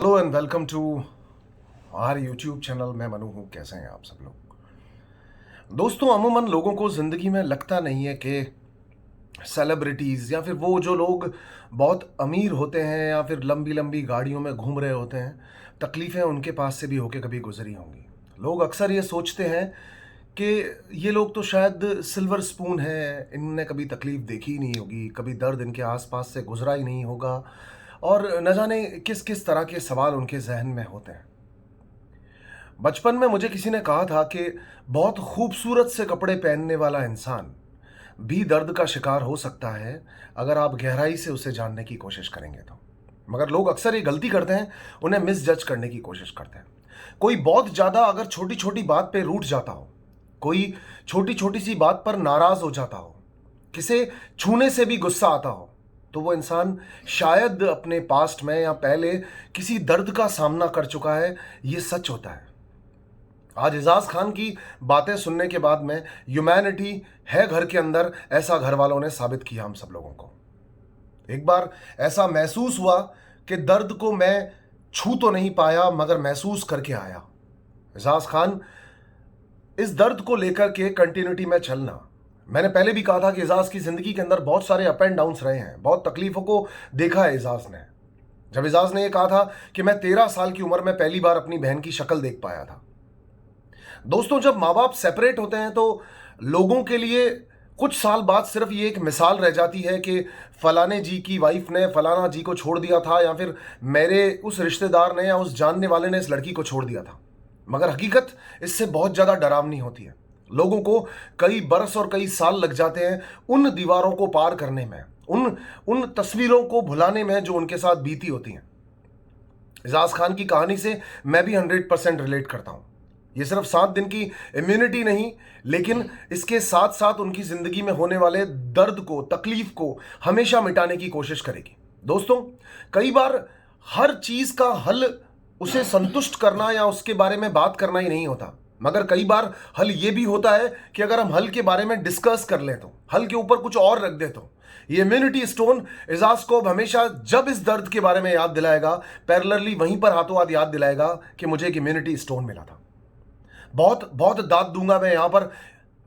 Hello and welcome to our YouTube channel. मैं मनु हूँ। कैसे हैं आप सब लोग? दोस्तों, अमूमन लोगों को ज़िंदगी में लगता नहीं है कि सेलिब्रिटीज़ या फिर वो जो लोग बहुत अमीर होते हैं या फिर लंबी लंबी गाड़ियों में घूम रहे होते हैं, तकलीफ़ें उनके पास से भी होके कभी गुजरी होंगी। लोग अक्सर ये सोचते हैं कि ये लोग तो शायद सिल्वर स्पून है, इनने कभी तकलीफ़ देखी ही नहीं होगी, कभी दर्द इनके आसपास से गुजरा ही नहीं होगा, और न जाने किस किस तरह के सवाल उनके जहन में होते हैं। बचपन में मुझे किसी ने कहा था कि बहुत खूबसूरत से कपड़े पहनने वाला इंसान भी दर्द का शिकार हो सकता है अगर आप गहराई से उसे जानने की कोशिश करेंगे तो। मगर लोग अक्सर ये गलती करते हैं, उन्हें मिस जज करने की कोशिश करते हैं। कोई बहुत ज़्यादा अगर छोटी छोटी बात पे रूठ जाता हो, कोई छोटी छोटी सी बात पर नाराज़ हो जाता हो, किसे छूने से भी गुस्सा आता हो, तो वो इंसान शायद अपने पास्ट में या पहले किसी दर्द का सामना कर चुका है। ये सच होता है। आज एजाज खान की बातें सुनने के बाद में ह्यूमैनिटी है घर के अंदर, ऐसा घर वालों ने साबित किया हम सब लोगों को। एक बार ऐसा महसूस हुआ कि दर्द को मैं छू तो नहीं पाया मगर महसूस करके आया। एजाज खान इस दर्द को लेकर के कंटिन्यूटी में चलना। मैंने पहले भी कहा था कि एजाज की जिंदगी के अंदर बहुत सारे अप एंड डाउन्स रहे हैं, बहुत तकलीफों को देखा है एजाज ने। जब एजाज ने यह कहा था कि मैं 13 साल की उम्र में पहली बार अपनी बहन की शक्ल देख पाया था। दोस्तों, जब माँ बाप सेपरेट होते हैं तो लोगों के लिए कुछ साल बाद सिर्फ ये एक मिसाल रह जाती है कि फलाने जी की वाइफ ने फलाना जी को छोड़ दिया था, या फिर मेरे उस रिश्तेदार ने या उस जानने वाले ने इस लड़की को छोड़ दिया था। मगर हकीकत इससे बहुत ज़्यादा डरावनी होती है। लोगों को कई बरस और कई साल लग जाते हैं उन दीवारों को पार करने में, उन उन तस्वीरों को भुलाने में जो उनके साथ बीती होती हैं। एजाज खान की कहानी से मैं भी 100% रिलेट करता हूँ। ये सिर्फ 7 दिन की इम्यूनिटी नहीं, लेकिन इसके साथ साथ उनकी ज़िंदगी में होने वाले दर्द को, तकलीफ को हमेशा मिटाने की कोशिश करेगी। दोस्तों, कई बार हर चीज़ का हल उसे संतुष्ट करना या उसके बारे में बात करना ही नहीं होता, मगर कई बार हल ये भी होता है कि अगर हम हल के बारे में डिस्कस कर लें तो, हल के ऊपर कुछ और रख दे तो। ये इम्यूनिटी स्टोन एजाज को अब हमेशा जब इस दर्द के बारे में याद दिलाएगा, पैरेलली वहीं पर हाथों हाथ याद दिलाएगा कि मुझे एक इम्यूनिटी स्टोन मिला था। बहुत बहुत दाद दूंगा मैं यहाँ पर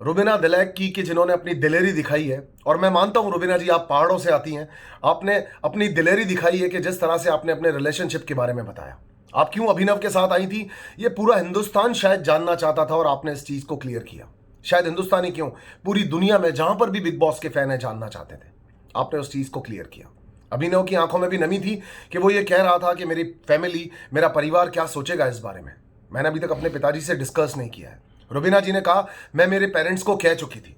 रुबीना दिलैक की कि जिन्होंने अपनी दिलेरी दिखाई है। और मैं मानता हूँ रुबीना जी, आप पहाड़ों से आती हैं, आपने अपनी दिलेरी दिखाई है कि जिस तरह से आपने अपने रिलेशनशिप के बारे में बताया, आप क्यों अभिनव के साथ आई थी, ये पूरा हिंदुस्तान शायद जानना चाहता था और आपने इस चीज़ को क्लियर किया। शायद हिंदुस्तानी क्यों, पूरी दुनिया में जहां पर भी बिग बॉस के फैन है जानना चाहते थे, आपने उस चीज़ को क्लियर किया। अभिनव की आंखों में भी नमी थी कि वो ये कह रहा था कि मेरी फैमिली, मेरा परिवार क्या सोचेगा इस बारे में। मैंने अभी तक अपने पिताजी से डिस्कस नहीं किया है। रुबीना जी ने कहा मैं मेरे पेरेंट्स को कह चुकी थी।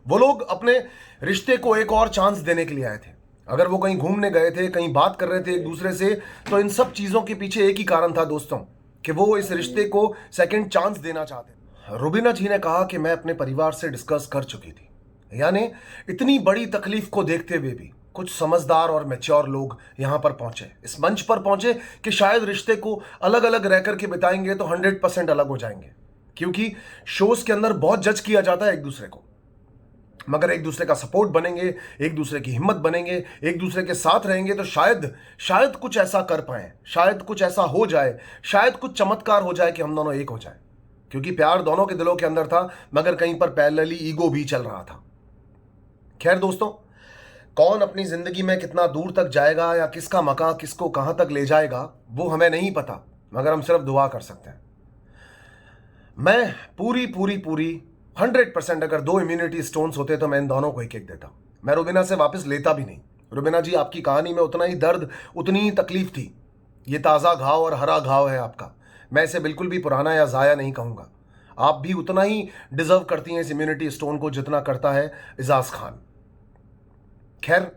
वो लोग अपने रिश्ते को एक और चांस देने के लिए आए थे। अगर वो कहीं घूमने गए थे, कहीं बात कर रहे थे एक दूसरे से, तो इन सब चीज़ों के पीछे एक ही कारण था दोस्तों, कि वो इस रिश्ते को सेकंड चांस देना चाहते थे। रुबीना जी ने कहा कि मैं अपने परिवार से डिस्कस कर चुकी थी। यानी इतनी बड़ी तकलीफ को देखते हुए भी कुछ समझदार और मैच्योर लोग यहां पर पहुंचे, इस मंच पर पहुंचे कि शायद रिश्ते को अलग अलग रह करके बिताएंगे तो 100% अलग हो जाएंगे। क्योंकि शोज के अंदर बहुत जज किया जाता है एक दूसरे को, मगर एक दूसरे का सपोर्ट बनेंगे, एक दूसरे की हिम्मत बनेंगे, एक दूसरे के साथ रहेंगे तो शायद शायद कुछ ऐसा कर पाए, शायद कुछ ऐसा हो जाए, शायद कुछ चमत्कार हो जाए कि हम दोनों एक हो जाए। क्योंकि प्यार दोनों के दिलों के अंदर था, मगर कहीं पर पैरेलली ईगो भी चल रहा था। खैर दोस्तों, कौन अपनी जिंदगी में कितना दूर तक जाएगा या किसका मकान किसको कहां तक ले जाएगा, वो हमें नहीं पता, मगर हम सिर्फ दुआ कर सकते हैं। मैं पूरी पूरी पूरी 100%, अगर 2 इम्यूनिटी स्टोन्स होते तो मैं इन दोनों को एक एक देता। मैं रुबीना से वापस लेता भी नहीं। रुबीना जी, आपकी कहानी में उतना ही दर्द, उतनी ही तकलीफ थी। ये ताज़ा घाव और हरा घाव है आपका। मैं इसे बिल्कुल भी पुराना या ज़ाया नहीं कहूँगा। आप भी उतना ही डिजर्व करती हैं इस इम्यूनिटी स्टोन को जितना करता है एजाज खान। खैर,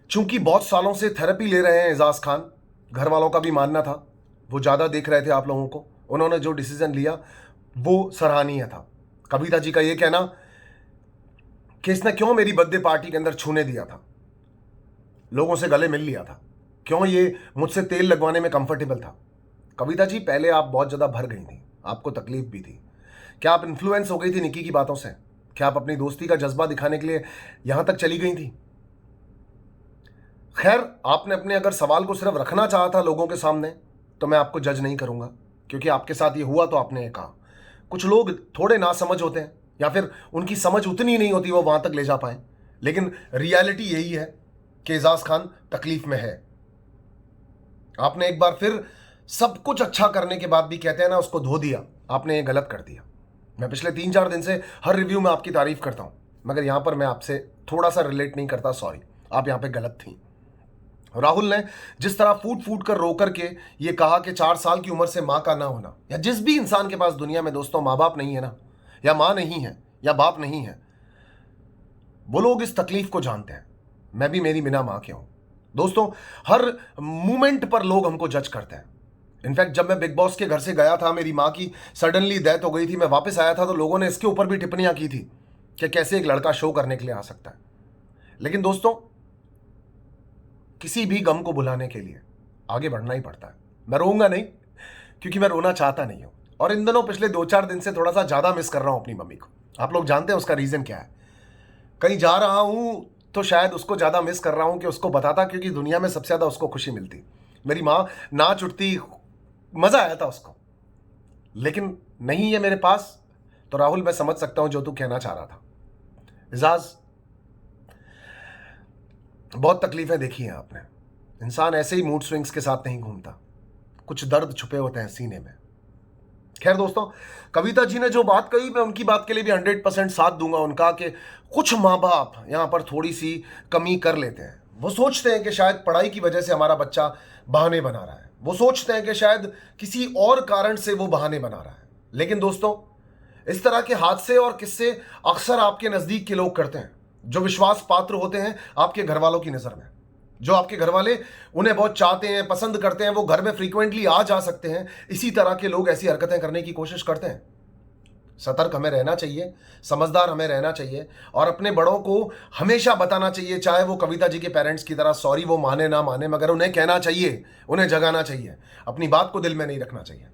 चूंकि बहुत सालों से थेरेपी ले रहे हैं एजाज खान, घर वालों का भी मानना था, वो ज़्यादा देख रहे थे आप लोगों को, उन्होंने जो डिसीजन लिया वो सराहनीय था। कविता जी का ये कहना कि इसने क्यों मेरी बर्थडे पार्टी के अंदर छूने दिया था, लोगों से गले मिल लिया था, क्यों ये मुझसे तेल लगवाने में कंफर्टेबल था। कविता जी, पहले आप बहुत ज़्यादा भर गई थी, आपको तकलीफ भी थी। क्या आप इन्फ्लुएंस हो गई थी निकी की बातों से? क्या आप अपनी दोस्ती का जज्बा दिखाने के लिए यहां तक चली गई थी? खैर, आपने अपने अगर सवाल को सिर्फ रखना चाहा था लोगों के सामने, तो मैं आपको जज नहीं करूंगा, क्योंकि आपके साथ ये हुआ तो आपने ये कहा। कुछ लोग थोड़े नासमझ होते हैं, या फिर उनकी समझ उतनी नहीं होती वो वहां तक ले जा पाए, लेकिन रियलिटी यही है कि एजाज खान तकलीफ में है। आपने एक बार फिर सब कुछ अच्छा करने के बाद भी, कहते हैं ना, उसको धो दिया। आपने ये गलत कर दिया। मैं पिछले 3-4 दिन से हर रिव्यू में आपकी तारीफ करता हूं, मगर यहां पर मैं आपसे थोड़ा सा रिलेट नहीं करता। सॉरी, आप यहां पे गलत थी। राहुल ने जिस तरह फूट फूट कर रो करके ये कहा कि 4 साल की उम्र से मां का ना होना, या जिस भी इंसान के पास दुनिया में दोस्तों मां बाप नहीं है ना, या मां नहीं है या बाप नहीं है, वो लोग इस तकलीफ को जानते हैं। मैं भी मेरी बिना मां के हूं दोस्तों। हर मोमेंट पर लोग हमको जज करते हैं। इनफैक्ट जब मैं बिग बॉस के घर से गया था, मेरी मां की सडनली डेथ हो गई थी, मैं वापस आया था, तो लोगों ने इसके ऊपर भी टिप्पणियां की थी कि कैसे एक लड़का शो करने के लिए आ सकता है। लेकिन दोस्तों, किसी भी गम को भुलाने के लिए आगे बढ़ना ही पड़ता है। मैं रोऊंगा नहीं, क्योंकि मैं रोना चाहता नहीं हूं। और इन दिनों पिछले 2-4 दिन से थोड़ा सा ज्यादा मिस कर रहा हूं अपनी मम्मी को। आप लोग जानते हैं उसका रीजन क्या है। कहीं जा रहा हूं तो शायद उसको ज्यादा मिस कर रहा हूं कि उसको बताता, क्योंकि दुनिया में सबसे ज्यादा उसको खुशी मिलती। मेरी मां नाच उठती, मजा आया था उसको, लेकिन नहीं है मेरे पास। तो राहुल, मैं समझ सकता हूं जो तू कहना चाह रहा था। एजाज, बहुत तकलीफें देखी हैं आपने। इंसान ऐसे ही मूड स्विंग्स के साथ नहीं घूमता, कुछ दर्द छुपे होते हैं सीने में। खैर दोस्तों, कविता जी ने जो बात कही, मैं उनकी बात के लिए भी 100% साथ दूंगा उनका, कि कुछ माँ बाप यहां पर थोड़ी सी कमी कर लेते हैं। वो सोचते हैं कि शायद पढ़ाई की वजह से हमारा बच्चा बहाने बना रहा है, वो सोचते हैं कि शायद किसी और कारण से वो बहाने बना रहा है। लेकिन दोस्तों, इस तरह के हादसे और किस्से अक्सर आपके नजदीक के लोग करते हैं, जो विश्वास पात्र होते हैं आपके घर वालों की नजर में। जो आपके घर वाले उन्हें बहुत चाहते हैं, पसंद करते हैं, वो घर में फ्रीक्वेंटली आ जा सकते हैं, इसी तरह के लोग ऐसी हरकतें करने की कोशिश करते हैं। सतर्क हमें रहना चाहिए, समझदार हमें रहना चाहिए, और अपने बड़ों को हमेशा बताना चाहिए, चाहे वो कविता जी के पेरेंट्स की तरह सॉरी वो माने ना माने, मगर उन्हें कहना चाहिए, उन्हें जगाना चाहिए। अपनी बात को दिल में नहीं रखना चाहिए।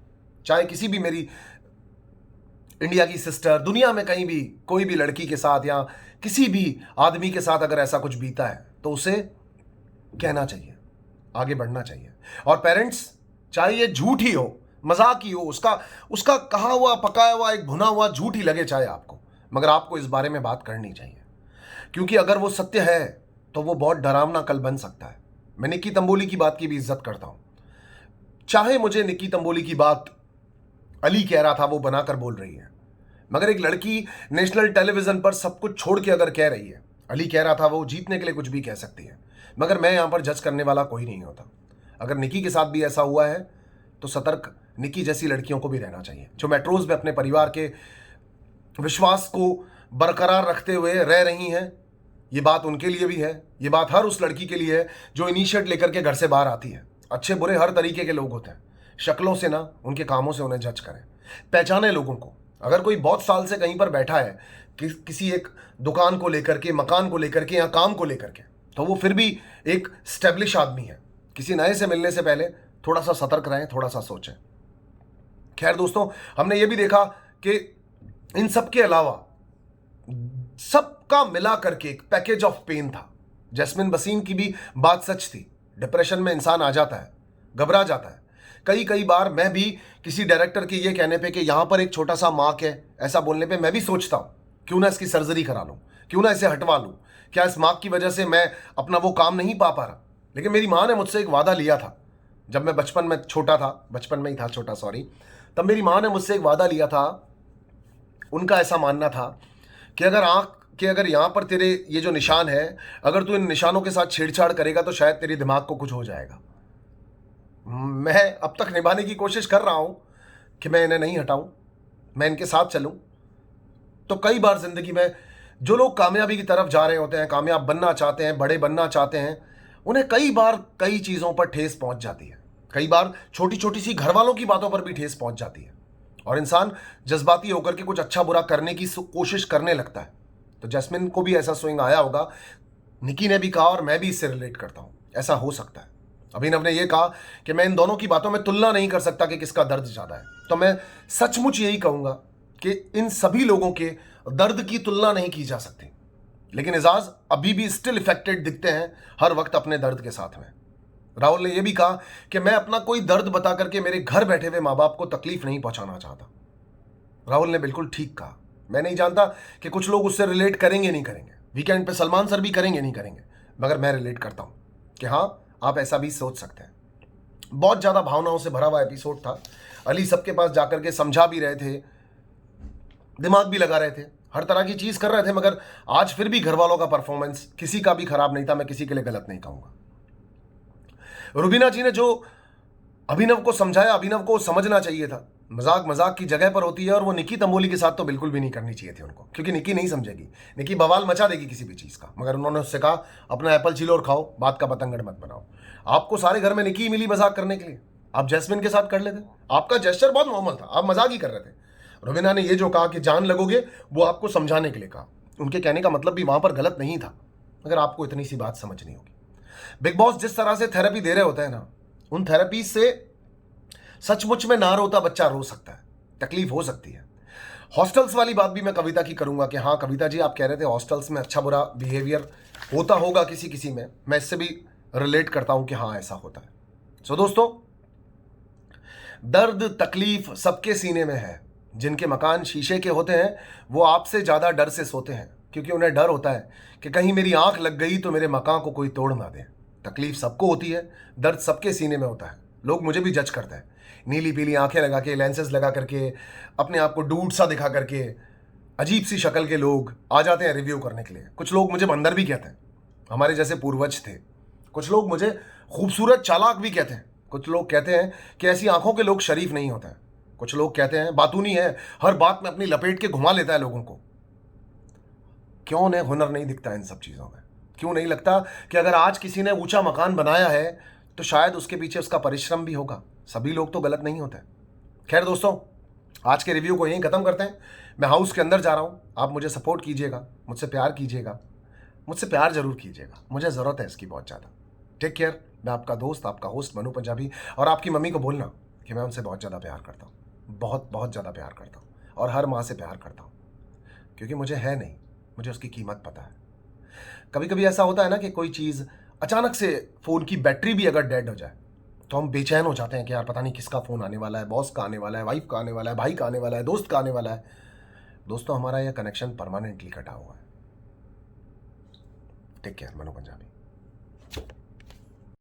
चाहे किसी भी मेरी इंडिया की सिस्टर, दुनिया में कहीं भी कोई भी लड़की के साथ या किसी भी आदमी के साथ अगर ऐसा कुछ बीता है, तो उसे कहना चाहिए, आगे बढ़ना चाहिए। और पेरेंट्स, चाहे ये झूठ ही हो, मजाक ही हो, उसका कहा हुआ पकाया हुआ एक भुना हुआ झूठ ही लगे चाहे आपको, मगर आपको इस बारे में बात करनी चाहिए, क्योंकि अगर वो सत्य है तो वो बहुत डरावना कल बन सकता है। मैं निक्की तंबोली की बात की भी इज्जत करता हूं, चाहे मुझे निक्की तंबोली की बात अली कह रहा था वो बनाकर बोल रही है, मगर एक लड़की नेशनल टेलीविजन पर सब कुछ छोड़ के अगर कह रही है, अली कह रहा था वो जीतने के लिए कुछ भी कह सकती है, मगर मैं यहां पर जज करने वाला कोई नहीं होता। अगर निकी के साथ भी ऐसा हुआ है तो सतर्क निकी जैसी लड़कियों को भी रहना चाहिए, जो मेट्रोज में अपने परिवार के विश्वास को बरकरार रखते हुए रह रही हैं। ये बात उनके लिए भी है, ये बात हर उस लड़की के लिए है जो इनिशिएट लेकर के घर से बाहर आती है। अच्छे बुरे हर तरीके के लोग होते हैं, शक्लों से ना, उनके कामों से उन्हें जज करें, पहचाने लोगों को। अगर कोई बहुत साल से कहीं पर बैठा है, किसी एक दुकान को लेकर के, मकान को लेकर के या काम को लेकर के, तो वो फिर भी एक स्टेब्लिश आदमी है। किसी नए से मिलने से पहले थोड़ा सा सतर्क रहें, थोड़ा सा सोचें। खैर दोस्तों, हमने ये भी देखा कि इन सब के अलावा सबका मिला करके एक पैकेज ऑफ पेन था। जैस्मिन वसीम की भी बात सच थी। डिप्रेशन में इंसान आ जाता है, घबरा जाता है। कई बार मैं भी किसी डायरेक्टर के ये कहने पे कि यहां पर एक छोटा सा मार्क है, ऐसा बोलने पे मैं भी सोचता हूं क्यों ना इसकी सर्जरी करा लूं, क्यों ना इसे हटवा लूं, क्या इस मार्क की वजह से मैं अपना वो काम नहीं पा रहा। लेकिन मेरी मां ने मुझसे एक वादा लिया था, जब मैं बचपन में छोटा था, बचपन में ही था छोटा, सॉरी, तब मेरी मां ने मुझसे एक वादा लिया था। उनका ऐसा मानना था कि अगर आंख के अगर यहां पर तेरे ये जो निशान है, अगर तू इन निशानों के साथ छेड़छाड़ करेगा तो शायद तेरे दिमाग को कुछ हो जाएगा। मैं अब तक निभाने की कोशिश कर रहा हूं कि मैं इन्हें नहीं हटाऊं, मैं इनके साथ चलूं। तो कई बार जिंदगी में जो लोग कामयाबी की तरफ जा रहे होते हैं, कामयाब बनना चाहते हैं, बड़े बनना चाहते हैं, उन्हें कई बार कई चीजों पर ठेस पहुंच जाती है। कई बार छोटी छोटी सी घर वालों की बातों पर भी ठेस पहुंच जाती है, और इंसान जज्बाती होकर के कुछ अच्छा बुरा करने की कोशिश करने लगता है। तो जैस्मिन को भी ऐसा स्विंग आया होगा, निकी ने भी कहा, और मैं भी इससे रिलेट करता हूं, ऐसा हो सकता है। अभिनव ने यह कहा कि मैं इन दोनों की बातों में तुलना नहीं कर सकता कि किसका दर्द ज्यादा है, तो मैं सचमुच यही कहूंगा कि इन सभी लोगों के दर्द की तुलना नहीं की जा सकती। लेकिन एजाज अभी भी स्टिल इफेक्टेड दिखते हैं हर वक्त अपने दर्द के साथ में। राहुल ने यह भी कहा कि मैं अपना कोई दर्द बता करके मेरे घर बैठे हुए माँ बाप को तकलीफ नहीं पहुंचाना चाहता। राहुल ने बिल्कुल ठीक कहा। मैं नहीं जानता कि कुछ लोग उससे रिलेट करेंगे नहीं करेंगे, वीकेंड पे सलमान सर भी करेंगे नहीं करेंगे, मगर मैं रिलेट करता हूं कि हाँ, आप ऐसा भी सोच सकते हैं। बहुत ज़्यादा भावनाओं से भरा हुआ एपिसोड था। अली सबके पास जाकर के समझा भी रहे थे, दिमाग भी लगा रहे थे, हर तरह की चीज़ कर रहे थे, मगर आज फिर भी घर वालों का परफॉर्मेंस किसी का भी खराब नहीं था। मैं किसी के लिए गलत नहीं कहूँगा। रुबीना जी ने जो अभिनव को समझाया, अभिनव को समझना चाहिए था। मजाक मजाक की जगह पर होती है, और वो निकी तंबोली के साथ तो बिल्कुल भी नहीं करनी चाहिए थी उनको, क्योंकि निकी नहीं समझेगी, निकी बवाल मचा देगी किसी भी चीज़ का। मगर उन्होंने उससे कहा अपना एप्पल छीलो और खाओ, बात का पतंगड़ मत बनाओ। आपको सारे घर में निकी मिली मजाक करने के लिए, आप जैस्मिन के साथ कर लेते। आपका जेस्चर बहुत नॉर्मल था, आप मजाक ही कर रहे थे। रुबीना ने ये जो कहा कि जान लगोगे, वो आपको समझाने के लिए कहा। उनके कहने का मतलब भी वहां पर गलत नहीं था, मगर आपको इतनी सी बात समझनी होगी। बिग बॉस जिस तरह से थेरेपी दे रहे होते हैं ना, उन थेरेपी से सचमुच में ना रोता बच्चा रो सकता है, तकलीफ हो सकती है। हॉस्टल्स वाली बात भी मैं कविता की करूंगा कि हाँ कविता जी, आप कह रहे थे हॉस्टल्स में अच्छा बुरा बिहेवियर होता होगा किसी किसी में, मैं इससे भी रिलेट करता हूं कि हाँ ऐसा होता है। सो दोस्तों, दर्द तकलीफ सबके सीने में है। जिनके मकान शीशे के होते हैं वो आपसे ज़्यादा डर से सोते हैं, क्योंकि उन्हें डर होता है कि कहीं मेरी आंख लग गई तो मेरे मकान को कोई तोड़ ना दे। तकलीफ सबको होती है, दर्द सबके सीने में होता है। लोग मुझे भी जज करते हैं, नीली पीली आंखें लगा के, लेंसेज लगा करके, अपने आप को डूड सा दिखा करके, अजीब सी शक्ल के लोग आ जाते हैं रिव्यू करने के लिए। कुछ लोग मुझे बंदर भी कहते हैं, हमारे जैसे पूर्वज थे। कुछ लोग मुझे खूबसूरत चालाक भी कहते हैं। कुछ लोग कहते हैं कि ऐसी आंखों के लोग शरीफ नहीं होते हैं। कुछ लोग कहते हैं बातूनी है, हर बात में अपनी लपेट के घुमा लेता है लोगों को। क्यों उन्हें हुनर नहीं दिखता इन सब चीज़ों में? क्यों नहीं लगता कि अगर आज किसी ने ऊंचा मकान बनाया है तो शायद उसके पीछे उसका परिश्रम भी होगा। सभी लोग तो गलत नहीं होते। खैर दोस्तों, आज के रिव्यू को यहीं ख़त्म करते हैं। मैं हाउस के अंदर जा रहा हूँ, आप मुझे सपोर्ट कीजिएगा, मुझसे प्यार कीजिएगा, मुझसे प्यार जरूर कीजिएगा, मुझे ज़रूरत है इसकी बहुत ज़्यादा। Take care. मैं आपका दोस्त, आपका होस्ट मनु पंजाबी। और आपकी मम्मी को बोलना कि मैं उनसे बहुत ज़्यादा प्यार करता हूँ, बहुत बहुत ज़्यादा प्यार करता हूँ, और हर माँ से प्यार करता हूँ, क्योंकि मुझे है नहीं, मुझे उसकी कीमत पता है। कभी कभी ऐसा होता है ना कि कोई चीज़ अचानक से, फ़ोन की बैटरी भी अगर डेड हो जाए तो हम बेचैन हो जाते हैं कि यार पता नहीं किसका फ़ोन आने वाला है, बॉस का आने वाला है, वाइफ का आने वाला है, भाई का आने वाला है, दोस्त का आने वाला है। दोस्तों, हमारा यह कनेक्शन परमानेंटली कटा हुआ है। Take care. मनु पंजाबी।